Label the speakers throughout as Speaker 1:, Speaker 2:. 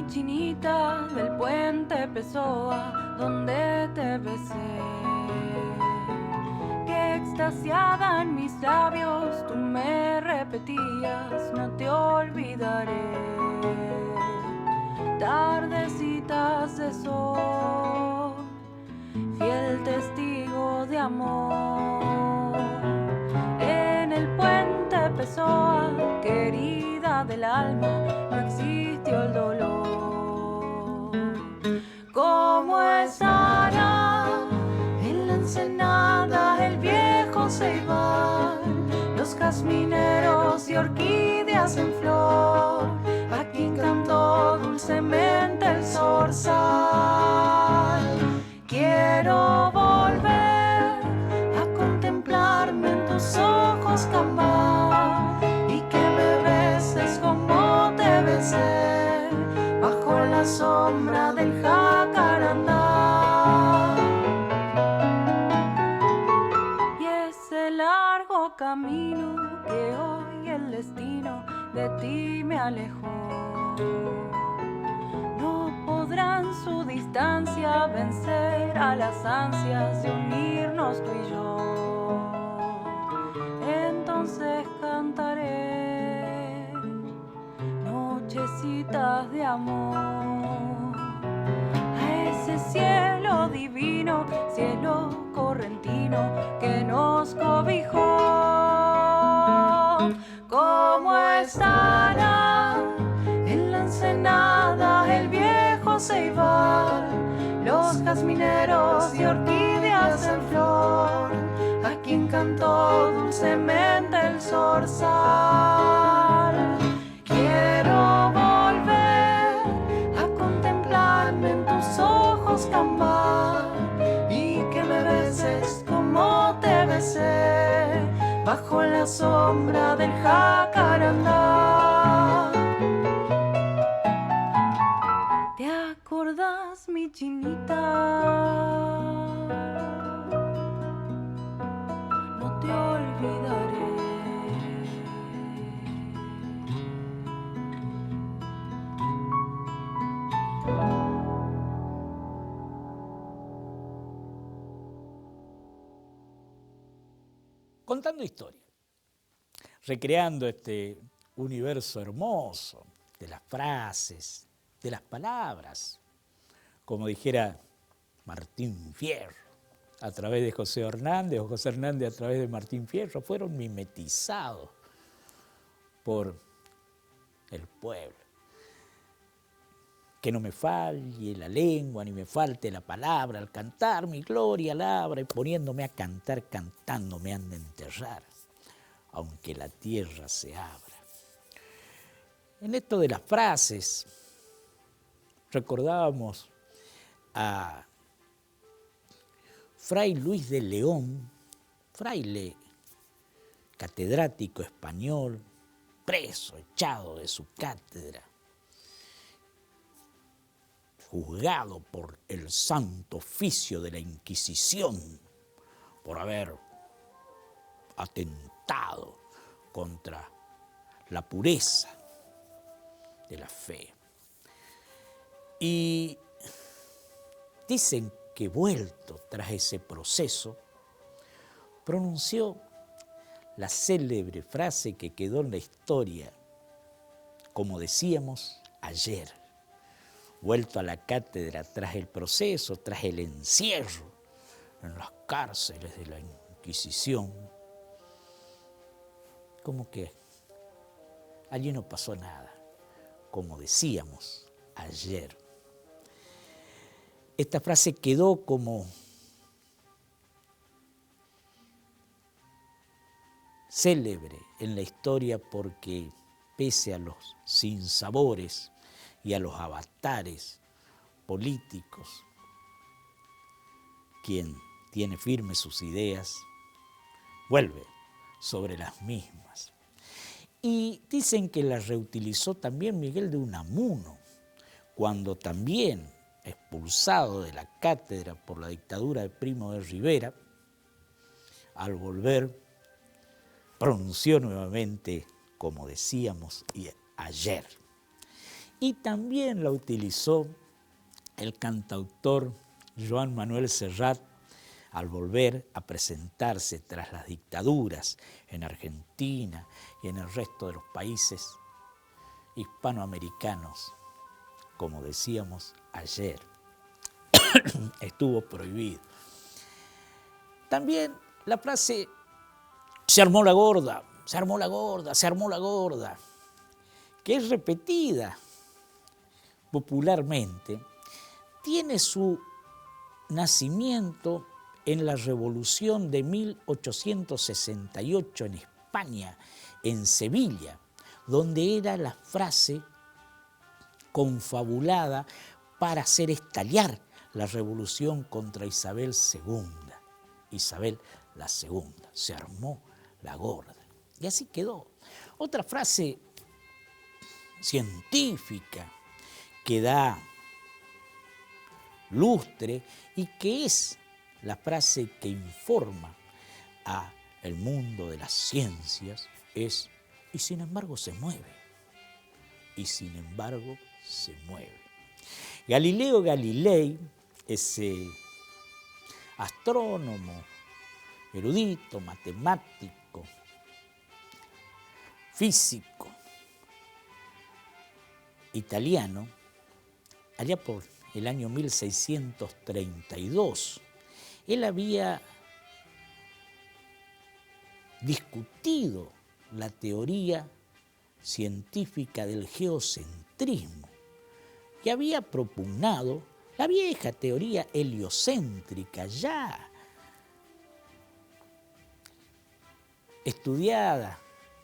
Speaker 1: chinita del puente Pessoa, donde te besé. Que extasiada en mis labios tú me repetías, no te olvidaré. Tardecitas de sol, fiel testigo de amor. En el puente Pessoa, querida del alma, no existió el dolor. ¿Cómo estará en la ensenada el viejo ceibal? Los jazmineros y orquídeas en flor, a quien cantó dulcemente el zorzal. Quiero volver a contemplarme en tus ojos, Cambá, y que me beses como te besé, bajo la sombra del jacarandá. Y ese largo camino que hoy el destino de ti me alejó, no podrá en su distancia vencer a las ansias de unirnos tú y yo. Entonces cantaré nochecitas de amor a ese cielo divino, cielo correntino que nos cobijó. ¿Cómo estará en la ensenada el viejo ceibal? Los jazmineros y orquídeas en flor, a quien cantó dulcemente el zorzal. Quiero volver a contemplarme en tus ojos, Cambá, y que me beses como te besé, bajo la sombra del jacarandá. ¿Te acordás, mi chinita? No te olvidaré.
Speaker 2: Contando historia, recreando este universo hermoso de las frases, de las palabras, como dijera Martín Fierro, a través de José Hernández, o José Hernández a través de Martín Fierro, fueron mimetizados por el pueblo. Que no me falle la lengua, ni me falte la palabra, al cantar mi gloria labra, y poniéndome a cantar, cantando me han de enterrar, aunque la tierra se abra. En esto de las frases, recordábamos a Fray Luis de León, fraile catedrático español, preso, echado de su cátedra, juzgado por el santo oficio de la Inquisición por haber atentado contra la pureza de la fe. Y dicen que vuelto tras ese proceso, pronunció la célebre frase que quedó en la historia, como decíamos ayer, vuelto a la cátedra tras el proceso, tras el encierro en las cárceles de la Inquisición, como que allí no pasó nada, como decíamos ayer. Esta frase quedó como célebre en la historia porque, pese a los sinsabores y a los avatares políticos, quien tiene firmes sus ideas, vuelve sobre las mismas. Y dicen que la reutilizó también Miguel de Unamuno, cuando también, expulsado de la cátedra por la dictadura de Primo de Rivera, al volver pronunció nuevamente, como decíamos ayer. y también la utilizó el cantautor Joan Manuel Serrat al volver a presentarse tras las dictaduras en Argentina y en el resto de los países hispanoamericanos. Como decíamos ayer, estuvo prohibido. También la frase "se armó la gorda", "se armó la gorda", "se armó la gorda", que es repetida popularmente, tiene su nacimiento en la Revolución de 1868 en España, en Sevilla, donde era la frase confabulada para hacer estallar la revolución contra Isabel II. Isabel la Segunda, se armó la gorda. Y así quedó. Otra frase científica que da lustre y que es la frase que informa a el mundo de las ciencias es: y sin embargo se mueve, y sin embargo se mueve. Galileo Galilei, ese astrónomo, erudito, matemático, físico, italiano, allá por el año 1632, él había discutido la teoría científica del geocentrismo y había propugnado la vieja teoría heliocéntrica, ya estudiada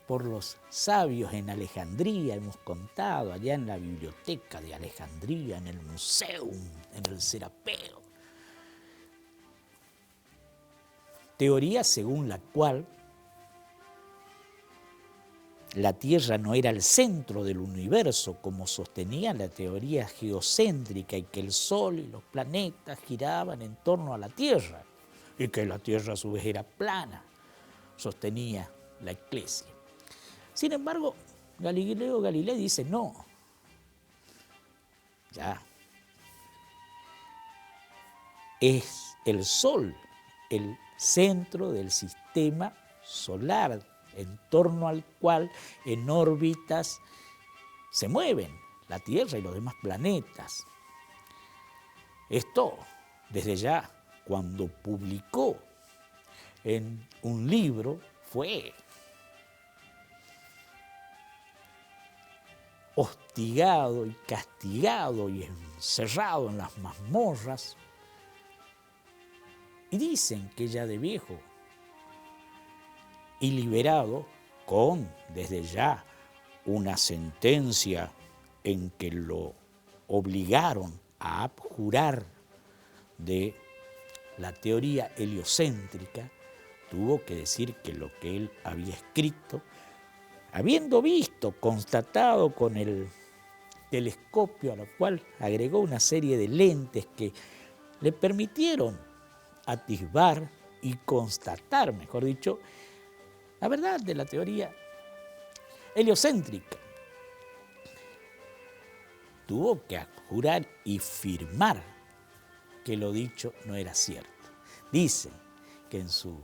Speaker 2: por los sabios en Alejandría, hemos contado, allá en la biblioteca de Alejandría, en el Museum, en el Serapeo. Teoría según la cual la Tierra no era el centro del universo, como sostenía la teoría geocéntrica, y que el Sol y los planetas giraban en torno a la Tierra, y que la Tierra a su vez era plana, sostenía la Iglesia. Sin embargo, Galileo Galilei dice no, ya es el Sol el centro del sistema solar, en torno al cual en órbitas se mueven la Tierra y los demás planetas. Esto desde ya cuando publicó en un libro fue hostigado y castigado y encerrado en las mazmorras. Y dicen que ya de viejo y liberado con, desde ya, una sentencia en que lo obligaron a abjurar de la teoría heliocéntrica, tuvo que decir que lo que él había escrito, habiendo visto, constatado con el telescopio, a lo cual agregó una serie de lentes que le permitieron atisbar y constatar, mejor dicho, la verdad de la teoría heliocéntrica. Tuvo que abjurar y firmar que lo dicho no era cierto. Dicen que en su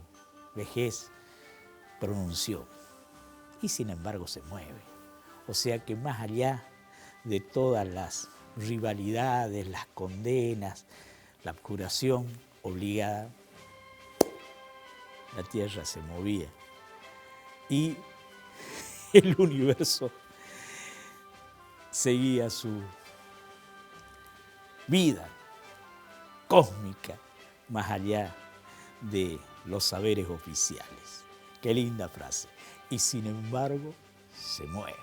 Speaker 2: vejez pronunció: y sin embargo se mueve. O sea que más allá de todas las rivalidades, las condenas, la abjuración obligada, la Tierra se movía y el universo seguía su vida cósmica más allá de los saberes oficiales. Qué linda frase. Y sin embargo se mueve.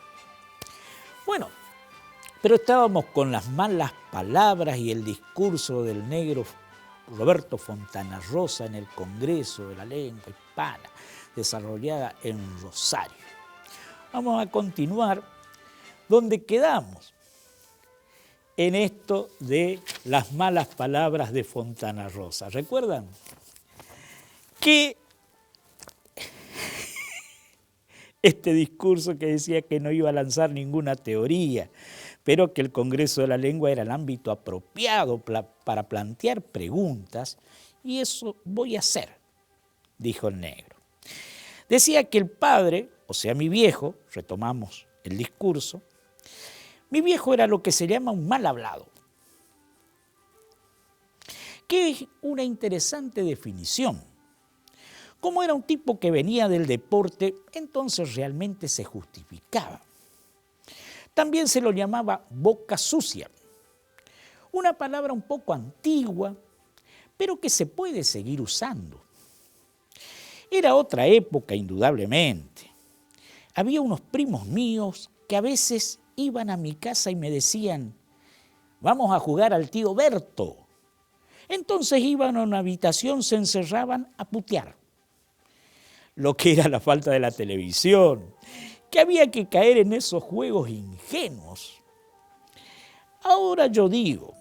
Speaker 2: Bueno, pero estábamos con las malas palabras y el discurso del negro Roberto Fontana Rosa en el Congreso de la Lengua Hispana, desarrollada en Rosario. Vamos a continuar donde quedamos, en esto de las malas palabras de Fontana Rosa. ¿Recuerdan? Que este discurso que decía que no iba a lanzar ninguna teoría, pero que el Congreso de la Lengua era el ámbito apropiado para plantear preguntas, y eso voy a hacer, dijo el negro. Decía que el padre, o sea, mi viejo, retomamos el discurso, mi viejo era lo que se llama un mal hablado, que es una interesante definición. Como era un tipo que venía del deporte, entonces realmente se justificaba. También se lo llamaba boca sucia, una palabra un poco antigua, pero que se puede seguir usando. Era otra época, indudablemente. Había unos primos míos que a veces iban a mi casa y me decían, vamos a jugar al tío Berto. Entonces iban a una habitación, se encerraban a putear. Lo que era la falta de la televisión, que había que caer en esos juegos ingenuos. Ahora yo digo,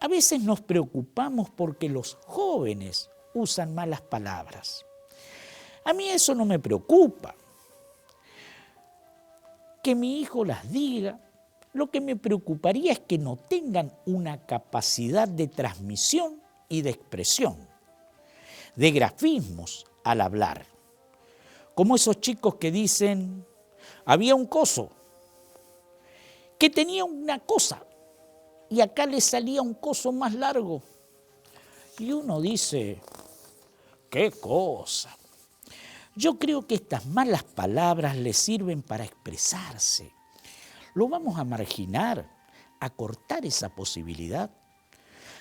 Speaker 2: a veces nos preocupamos porque los jóvenes usan malas palabras. A mí eso no me preocupa. Que mi hijo las diga, lo que me preocuparía es que no tengan una capacidad de transmisión y de expresión, de grafismos al hablar. Como esos chicos que dicen, había un coso que tenía una cosa y acá le salía un coso más largo. Y uno dice, ¿qué cosa? Yo creo que estas malas palabras les sirven para expresarse. ¿Lo vamos a marginar, a cortar esa posibilidad?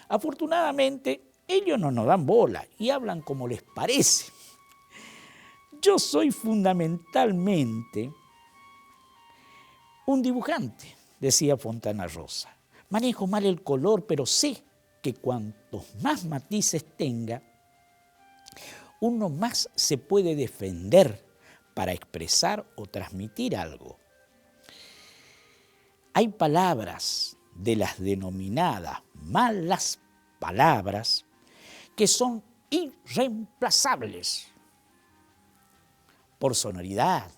Speaker 2: Afortunadamente, ellos no nos dan bola y hablan como les parece. Yo soy fundamentalmente un dibujante, decía Fontana Rosa. Manejo mal el color, pero sé que cuantos más matices tenga, uno más se puede defender para expresar o transmitir algo. Hay palabras de las denominadas malas palabras que son irreemplazables por sonoridad,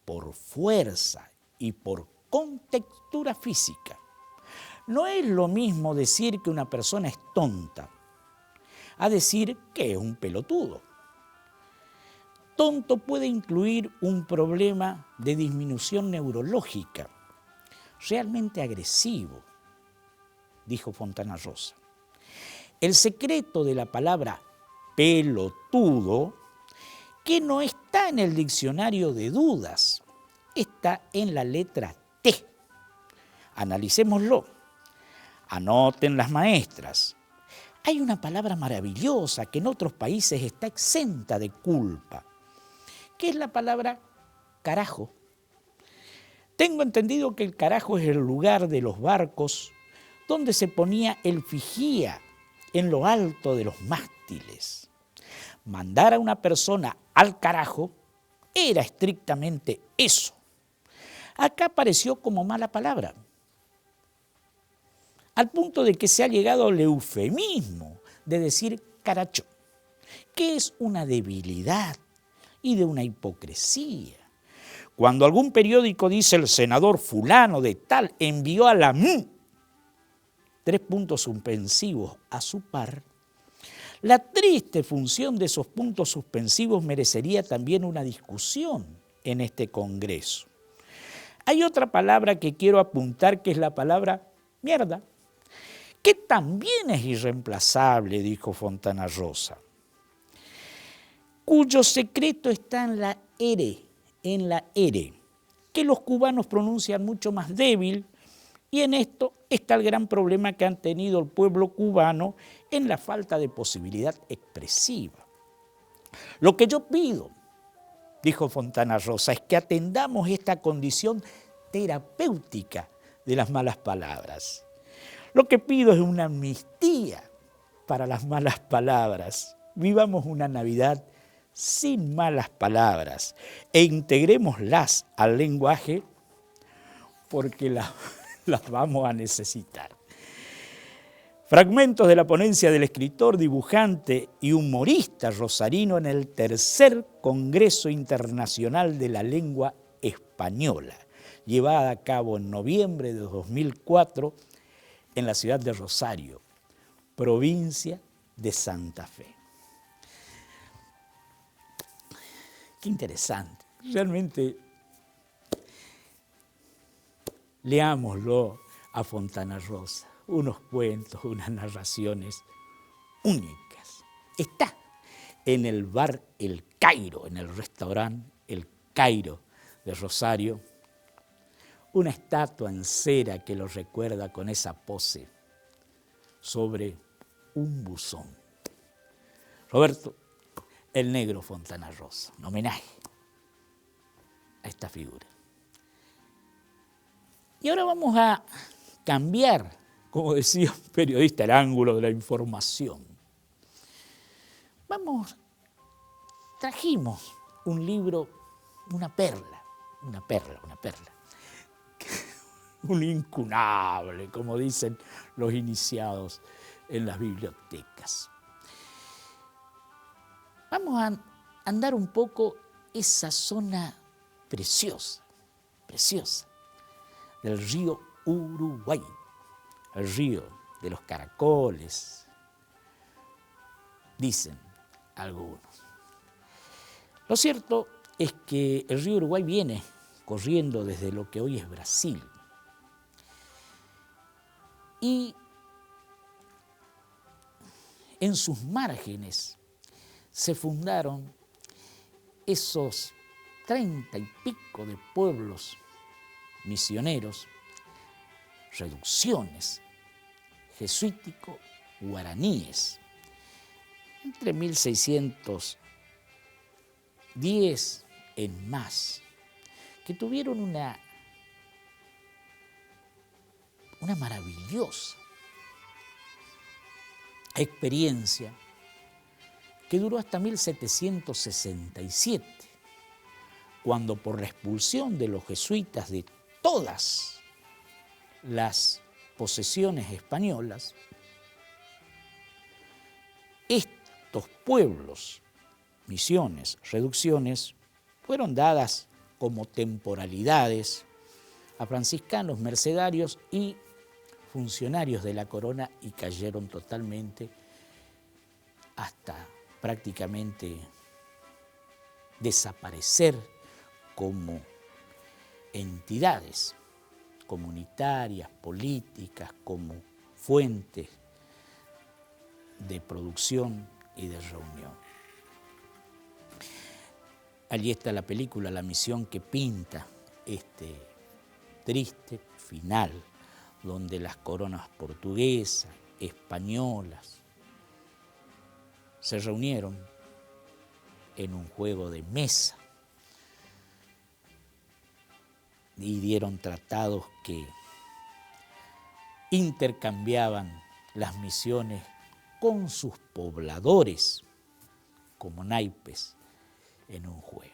Speaker 2: por fuerza y por contextura física. No es lo mismo decir que una persona es tonta a decir que es un pelotudo. Tonto puede incluir un problema de disminución neurológica, realmente agresivo, dijo Fontana Rosa. El secreto de la palabra pelotudo, que no está en el diccionario de dudas, está en la letra T. Analicémoslo. Anoten las maestras. Hay una palabra maravillosa que en otros países está exenta de culpa, que es la palabra carajo. Tengo entendido que el carajo es el lugar de los barcos donde se ponía el vigía en lo alto de los mástiles. Mandar a una persona al carajo era estrictamente eso. Acá apareció como mala palabra, al punto de que se ha llegado al eufemismo de decir caracho, que es una debilidad y de una hipocresía. Cuando algún periódico dice el senador fulano de tal envió a la M, 3 puntos suspensivos a su par, la triste función de esos puntos suspensivos merecería también una discusión en este Congreso. Hay otra palabra que quiero apuntar, que es la palabra mierda, que también es irreemplazable, dijo Fontana Rosa, cuyo secreto está en la R, que los cubanos pronuncian mucho más débil, y en esto está el gran problema que han tenido el pueblo cubano en la falta de posibilidad expresiva. Lo que yo pido, dijo Fontana Rosa, es que atendamos esta condición terapéutica de las malas palabras. Lo que pido es una amnistía para las malas palabras. Vivamos una Navidad sin malas palabras e integrémoslas al lenguaje porque las vamos a necesitar. Fragmentos de la ponencia del escritor, dibujante y humorista rosarino en el 3er Congreso Internacional de la Lengua Española. llevada a cabo en noviembre de 2004 en la ciudad de Rosario, provincia de Santa Fe. Qué interesante. Realmente, leámoslo a Fontana Rosa, unos cuentos, unas narraciones únicas. Está en el bar El Cairo, en el restaurante El Cairo de Rosario, una estatua en cera que lo recuerda con esa pose sobre un buzón. Roberto, el negro Fontana Rosa, un homenaje a esta figura. Y ahora vamos a cambiar, como decía un periodista, el ángulo de la información. Trajimos un libro, una perla, un incunable, como dicen los iniciados en las bibliotecas. Vamos a andar un poco esa zona preciosa del río Uruguay, el río de los caracoles, dicen algunos. Lo cierto es que el río Uruguay viene corriendo desde lo que hoy es Brasil. Y en sus márgenes se fundaron esos 30 y pico de pueblos misioneros, reducciones jesuítico-guaraníes, entre 1610 en más, que tuvieron una maravillosa experiencia que duró hasta 1767, cuando por la expulsión de los jesuitas de todas las posesiones españolas, estos pueblos, misiones, reducciones, fueron dadas como temporalidades a franciscanos, mercedarios y funcionarios de la corona y cayeron totalmente hasta prácticamente desaparecer como entidades comunitarias, políticas, como fuentes de producción y de reunión. Allí está la película La Misión, que pinta este triste final, donde las coronas portuguesas, españolas, se reunieron en un juego de mesa y dieron tratados que intercambiaban las misiones con sus pobladores como naipes en un juego.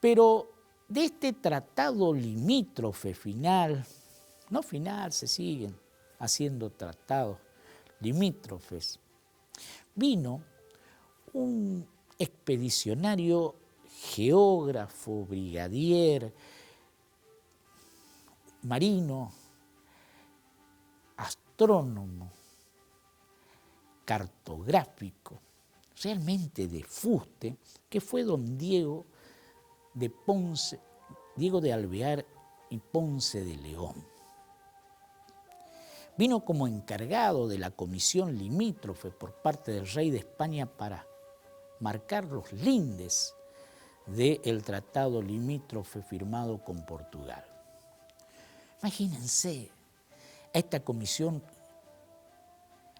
Speaker 2: Pero de este tratado limítrofe final, no final, se siguen haciendo tratados limítrofes, vino un expedicionario, geógrafo, brigadier, marino, astrónomo, cartográfico, realmente de fuste, que fue don Diego de Alvear y Ponce de León. Vino como encargado de la comisión limítrofe por parte del rey de España para marcar los lindes del tratado limítrofe firmado con Portugal. Imagínense, esta comisión,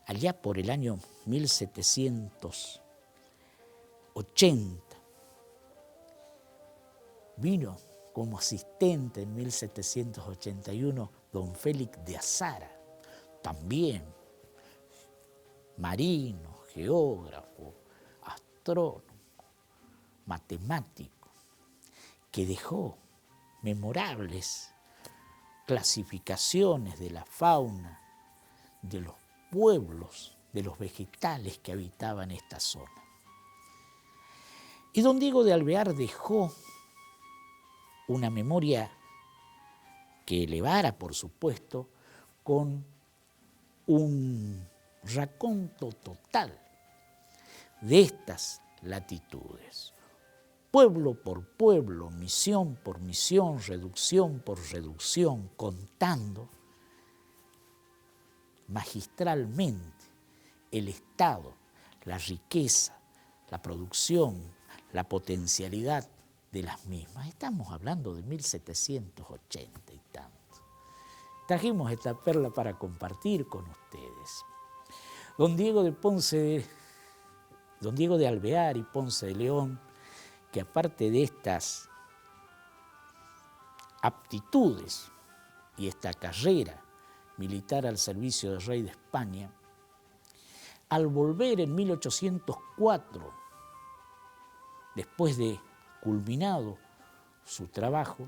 Speaker 2: allá por el año 1780, vino como asistente en 1781 don Félix de Azara, también marino, geógrafo, astrónomo, matemático, que dejó memorables clasificaciones de la fauna, de los pueblos, de los vegetales que habitaban esta zona. Y don Diego de Alvear dejó una memoria que elevara, por supuesto, con un raconto total de estas latitudes. Pueblo por pueblo, misión por misión, reducción por reducción, contando magistralmente el estado, la riqueza, la producción, la potencialidad de las mismas. Estamos hablando de 1780 y tanto. Trajimos esta perla para compartir con ustedes. Don Diego de Alvear y Ponce de León, que aparte de estas aptitudes y esta carrera militar al servicio del rey de España, al volver en 1804, después de culminado su trabajo,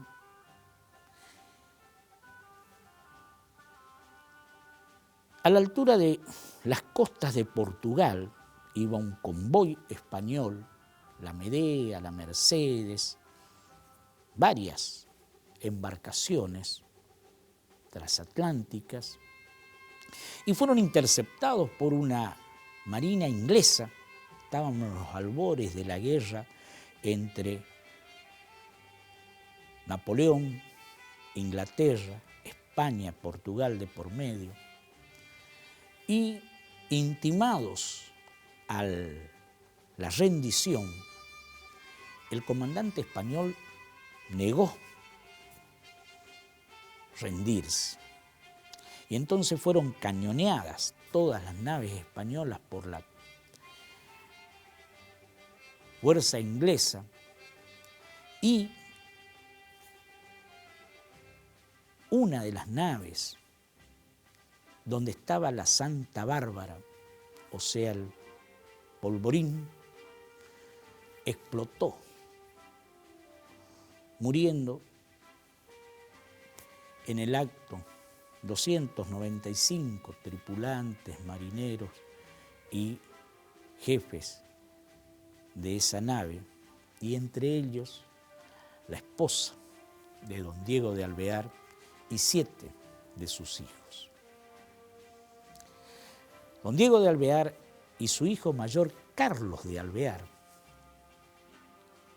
Speaker 2: a la altura de las costas de Portugal iba un convoy español, la Medea, la Mercedes, varias embarcaciones transatlánticas, y fueron interceptados por una marina inglesa. Estaban en los albores de la guerra entre Napoleón, Inglaterra, España, Portugal de por medio, y intimados a la rendición, el comandante español negó rendirse. Y entonces fueron cañoneadas todas las naves españolas por la fuerza inglesa, y una de las naves donde estaba la Santa Bárbara, o sea, el polvorín, explotó, muriendo en el acto 295 tripulantes, marineros y jefes de esa nave, y entre ellos la esposa de don Diego de Alvear y 7 de sus hijos. Don Diego de Alvear y su hijo mayor Carlos de Alvear,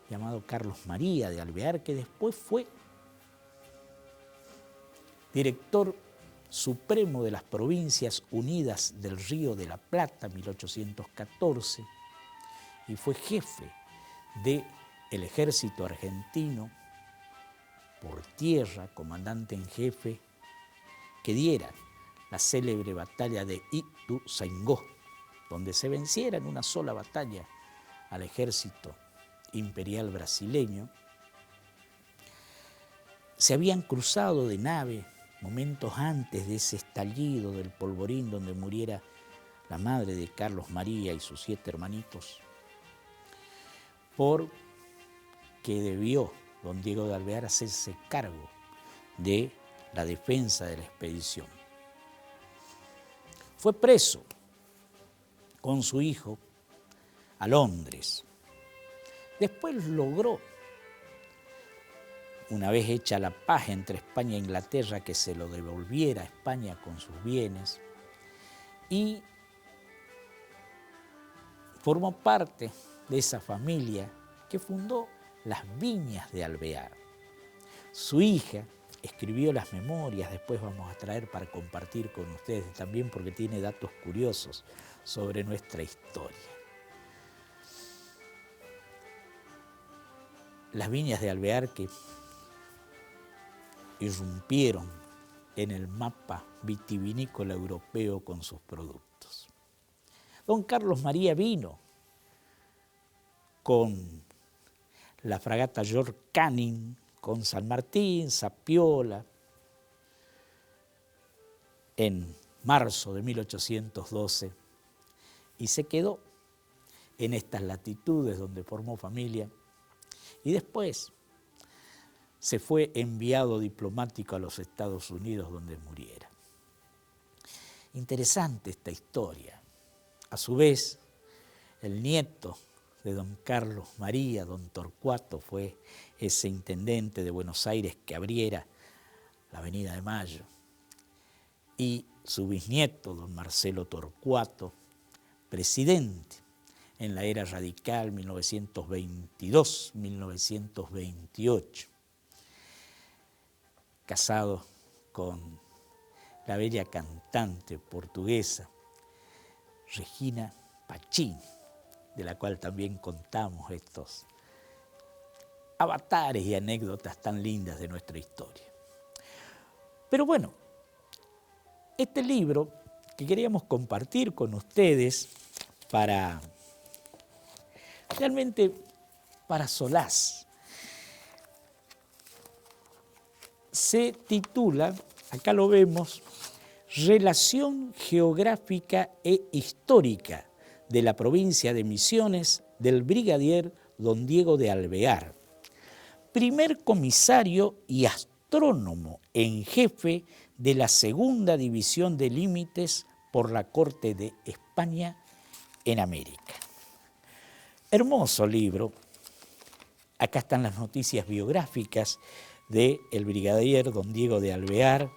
Speaker 2: llamado Carlos María de Alvear, que después fue director supremo de las Provincias Unidas del Río de la Plata, 1814, y fue jefe del ejército argentino por tierra, comandante en jefe, que diera la célebre batalla de Ituzaingó, donde se venciera en una sola batalla al ejército imperial brasileño. Se habían cruzado de nave momentos antes de ese estallido del polvorín donde muriera la madre de Carlos María y sus 7 hermanitos, porque debió don Diego de Alvear hacerse cargo de la defensa de la expedición. Fue preso con su hijo a Londres. Después logró, una vez hecha la paz entre España e Inglaterra, que se lo devolviera a España con sus bienes, y formó parte de esa familia que fundó las Viñas de Alvear. Su hija escribió las memorias, después vamos a traer para compartir con ustedes también, porque tiene datos curiosos sobre nuestra historia. Las Viñas de Alvear que irrumpieron en el mapa vitivinícola europeo con sus productos. Don Carlos María vino con la fragata George Canning, con San Martín, Sapiola, en marzo de 1812, y se quedó en estas latitudes donde formó familia, y después se fue enviado diplomático a los Estados Unidos donde muriera. Interesante esta historia. A su vez, el nieto de don Carlos María, don Torcuato, fue ese intendente de Buenos Aires que abriera la Avenida de Mayo, y su bisnieto, don Marcelo Torcuato, presidente en la era radical 1922-1928, casado con la bella cantante portuguesa Regina Pacini, de la cual también contamos estos avatares y anécdotas tan lindas de nuestra historia. Pero bueno, este libro que queríamos compartir con ustedes realmente para solaz, se titula, acá lo vemos, Relación geográfica e histórica de la provincia de Misiones del brigadier don Diego de Alvear, primer comisario y astrónomo en jefe de la Segunda División de Límites por la Corte de España en América. Hermoso libro. Acá están las noticias biográficas del brigadier don Diego de Alvear,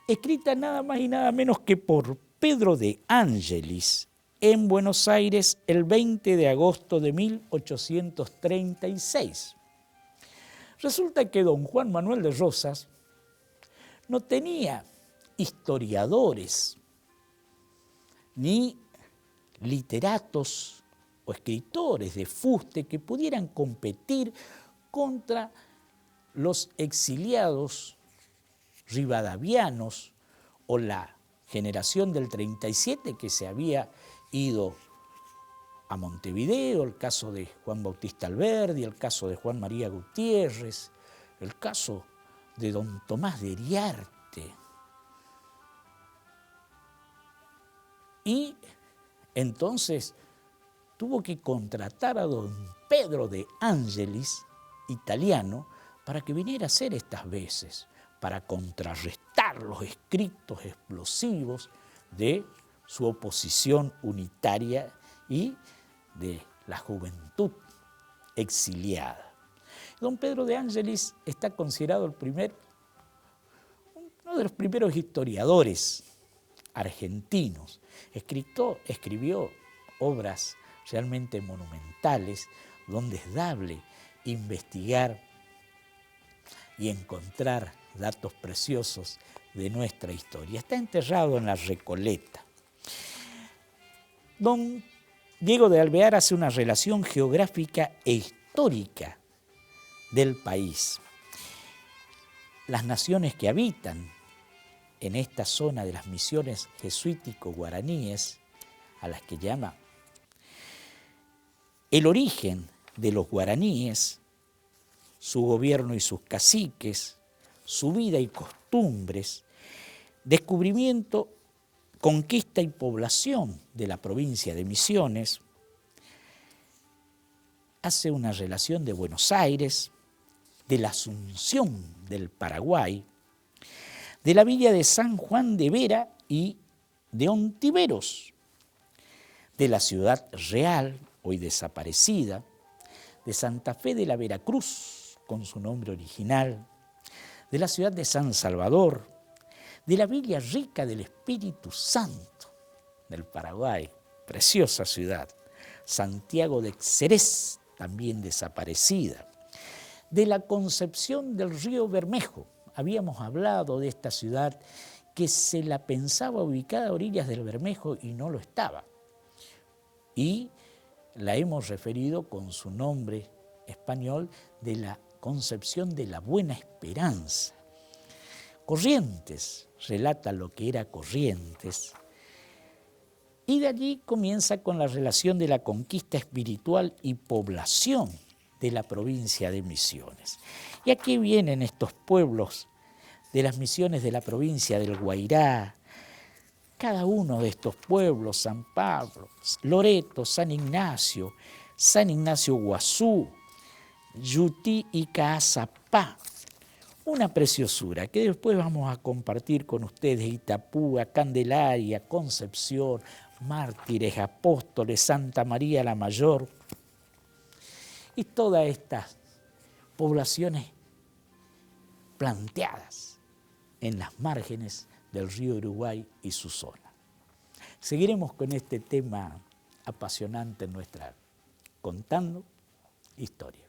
Speaker 2: escrita nada más y nada menos que por Pedro de Ángelis en Buenos Aires el 20 de agosto de 1836. Resulta que don Juan Manuel de Rosas no tenía historiadores ni literatos o escritores de fuste que pudieran competir contra los exiliados rivadavianos o la generación del 37 que se había ido a Montevideo, el caso de Juan Bautista Alberdi, el caso de Juan María Gutiérrez, el caso de don Tomás de Iriarte. Y entonces tuvo que contratar a don Pedro de Ángelis, italiano, para que viniera a hacer estas veces, para contrarrestar los escritos explosivos de su oposición unitaria y de la juventud exiliada. Don Pedro de Ángelis está considerado uno de los primeros historiadores argentinos. Escribió obras realmente monumentales donde es dable investigar y encontrar datos preciosos de nuestra historia. Está enterrado en la Recoleta. Don Diego de Alvear hace una relación geográfica e histórica del país. Las naciones que habitan en esta zona de las misiones jesuítico-guaraníes, a las que llama el origen de los guaraníes, su gobierno y sus caciques, su vida y costumbres, descubrimiento, conquista y población de la provincia de Misiones, hace una relación de Buenos Aires, de la Asunción del Paraguay, de la villa de San Juan de Vera y de Ontiveros, de la ciudad real, hoy desaparecida, de Santa Fe de la Veracruz, con su nombre original, de la ciudad de San Salvador, de la Villa Rica del Espíritu Santo del Paraguay, preciosa ciudad, Santiago de Xerés, también desaparecida, de la Concepción del Río Bermejo. Habíamos hablado de esta ciudad que se la pensaba ubicada a orillas del Bermejo y no lo estaba. Y la hemos referido con su nombre español de la Concepción de la Buena Esperanza. Corrientes, relata lo que era Corrientes, y de allí comienza con la relación de la conquista espiritual y población de la provincia de Misiones. Y aquí vienen estos pueblos de las misiones de la provincia del Guairá, cada uno de estos pueblos, San Pablo, Loreto, San Ignacio Guazú, Yutí y Caazapá. Una preciosura que después vamos a compartir con ustedes: Itapúa, Candelaria, Concepción, Mártires, Apóstoles, Santa María la Mayor y todas estas poblaciones planteadas en las márgenes del río Uruguay y su zona. Seguiremos con este tema apasionante en nuestra Contando Historia.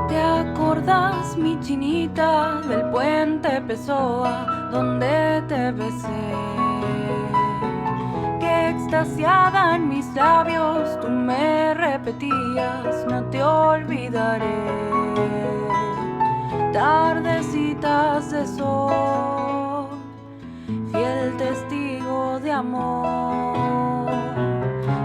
Speaker 1: ¿Te acordás, mi chinita, del puente Pessoa, donde te besé? Que extasiada en mis labios tú me repetías, no te olvidaré. Tardecitas de sol, fiel testigo de amor.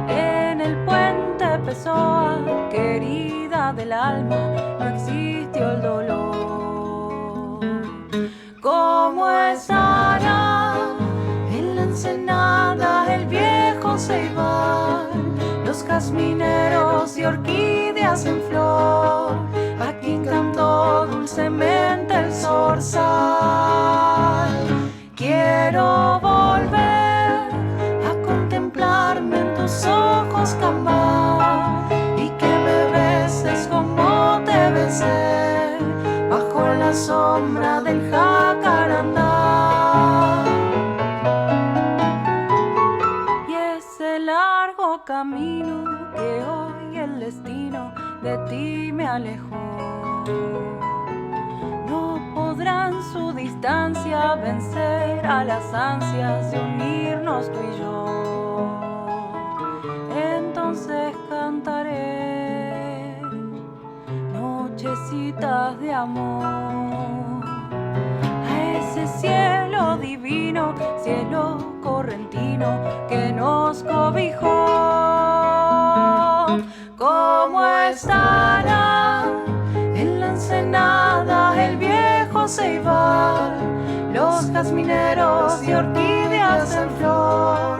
Speaker 1: En el puente Pessoa, querida del alma, no existió el dolor. ¿Cómo estará en la ensenada el viejo ceibal, los jazmineros y orquídeas en flor, a quien cantó dulcemente el zorzal? Quiero volver a contemplarme en tus ojos, Cambá, y que me beses como te besé bajo la sombra del jacarandá. Y ese largo camino que hoy el destino de ti me alejó, no podrán su distancia vencer a las ansias de unirnos tú y yo. Entonces cantaré nochecitas de amor a ese cielo divino, cielo correntino que nos cobijó. ¿Cómo estará en la ensenada el viejo ceibal, los jazmineros y orquídeas en flor,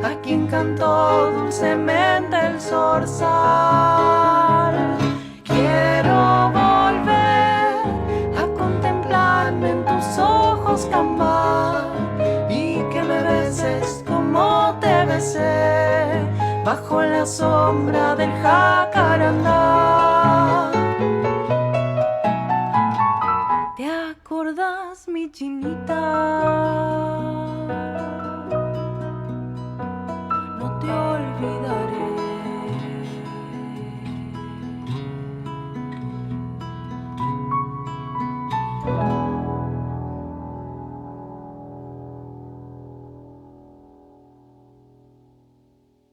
Speaker 1: a quien cantó dulcemente el zorzal? Quiero volver a contemplarme en tus ojos, Cambá, y que me beses como te besé bajo la sombra del jacarandá. ¿Te acordás, mi chinita?